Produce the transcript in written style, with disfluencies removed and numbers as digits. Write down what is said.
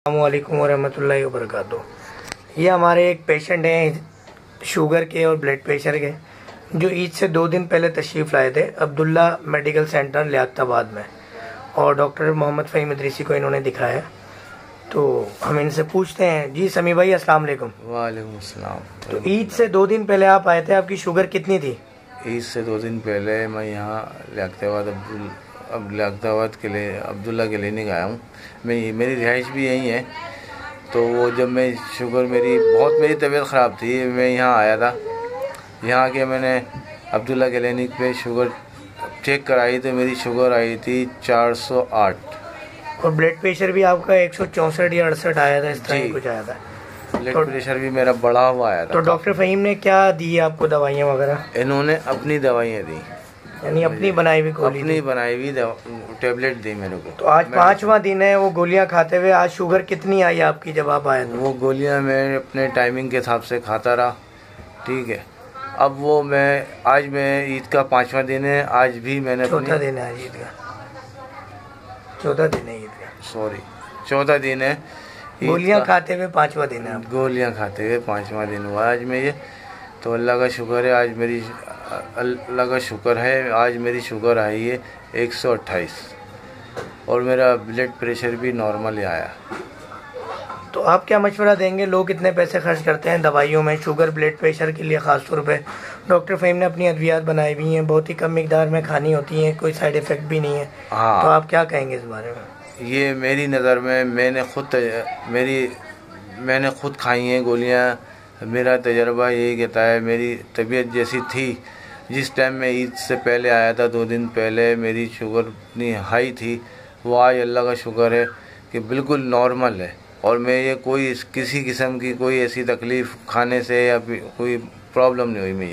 अस्सलामुअलैकुम वरहमतुल्लाहि वबरकातुहू। ये हमारे एक पेशेंट हैं शुगर के और ब्लड प्रेशर के, जो ईद से 2 दिन पहले तशरीफ़ लाए थे अब्दुल्ला मेडिकल सेंटर लियाकताबाद में, और डॉक्टर मोहम्मद फ़हीम इदरीसी को इन्होंने दिखाया। तो हम इनसे पूछते हैं। जी समी भाई, अस्सलाम वालेकुम। वालेकुम अस्सलाम। तो ईद से 2 दिन पहले आप आए थे, आपकी शुगर कितनी थी? ईद से 2 दिन पहले मैं यहाँ लियाकताबाद के लिए अब्दुल्ला क्लिनिक आया हूँ। मेरी रिहाइश भी यहीं है। तो वो जब मैं मेरी तबीयत ख़राब थी, मैं यहाँ आया था। यहाँ के मैंने अब्दुल्ला क्लिनिक पे शुगर चेक कराई तो मेरी शुगर आई थी 408, और ब्लड प्रेशर भी आपका 164 या 68 आया था, इस तरह कुछ आया था। ब्लड प्रेशर भी मेरा बढ़ा हुआ आया था। तो डॉक्टर फ़हीम ने क्या दी आपको दवाइयाँ वगैरह? इन्होंने अपनी दवाइयाँ दी, यानी अपनी बनाई हुई गोली, अपनी बनाई हुई टेबलेट दी मेरे को। तो आज 5वां दिन है वो गोलियां खाते हुए। आज शुगर कितनी आई आपकी जब आप आए? वो गोलियां मैं अपने टाइमिंग के हिसाब से खाता रहा, ठीक है। अब वो आज मैं ईद का 5वां दिन है, आज भी मैंने चौथा दिन है ईद का, 14 दिन है ईद का, सॉरी 14 दिन है। गोलियां खाते हुए 5वां दिन है। गोलियां खाते हुए 5वां दिन हुआ आज में ये। तो अल्लाह का शुक्र है, आज मेरी शुगर आई है 128, और मेरा ब्लड प्रेशर भी नॉर्मल ही आया। तो आप क्या मशवरा देंगे? लोग इतने पैसे खर्च करते हैं दवाइयों में, शुगर ब्लड प्रेशर के लिए ख़ास तौर पे। डॉक्टर फ़हीम ने अपनी अद्वियात बनाई हुई हैं, बहुत ही कम मिकदार में खानी होती हैं, कोई साइड इफ़ेक्ट भी नहीं है। हाँ, तो आप क्या कहेंगे इस बारे में? ये मेरी नज़र में मैंने खुद खाई हैं गोलियाँ। मेरा तजर्बा यही कहता है, मेरी तबीयत जैसी थी जिस टाइम मैं ईद से पहले आया था 2 दिन पहले, मेरी शुगर इतनी हाई थी, वो आज अल्लाह का शुक्र है कि बिल्कुल नॉर्मल है। और मैं ये किसी किस्म की कोई ऐसी तकलीफ़ खाने से या कोई प्रॉब्लम नहीं हुई मुझे।